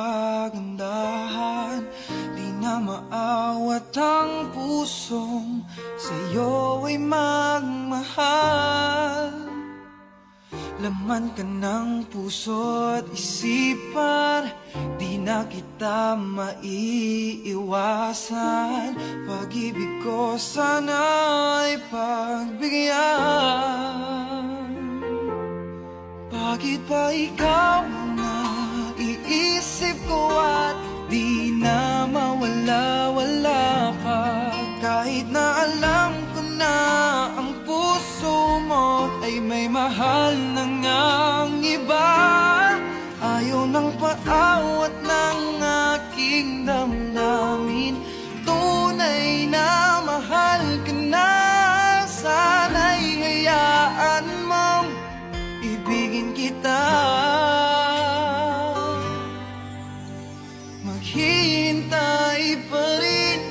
kagandahan. Di na maawat ang pusong sa'yo ay magmahal. Laman ka ng puso at isipan, di na kita maiiwasan. Pag-ibig ko sana'y pagbigyan. Bakit ba ikaw na iisip ko at di na mawala-wala ka? Kahit na alam ko na ang puso mo ay may mahal na ngang iba. Ayaw ng paawat ng aking damdamin, tunay na mahal ka na. Sana'y hayaan mong ibigin kita. Maghihintay pa rin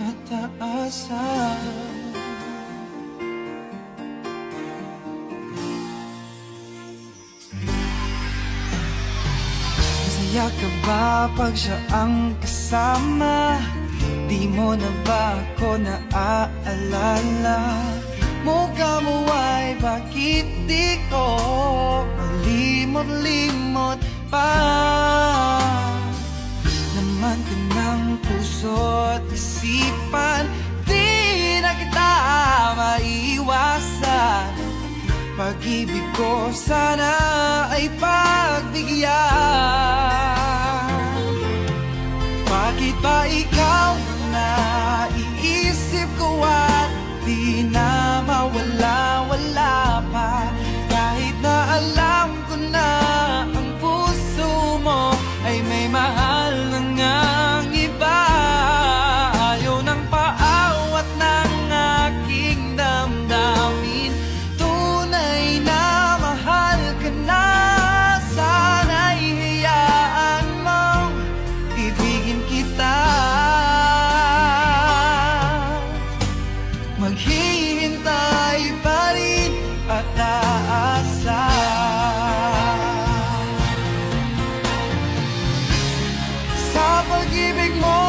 at aasa. Masaya ka ba pag siya ang kasama? Di mo na ba ako naaalala? Mukha mo ay bakit di ko malimot-limot pa? Laman ka ng puso at isipan, di na kita maiiwasan. Pag-ibig ko sana ay pagbigyan. Bakit ba ikaw na iisip ko at di na mawala-wala pa? Kahit na alam ko na ang puso mo ay may mahal na ngang iba. Ayaw ng paawat ng aking damdamin, tunay na mahal ka na. Sana'y hayaan mong ibigin kita. Maghihintay pa rin at aasa. Sa pag-ibig mo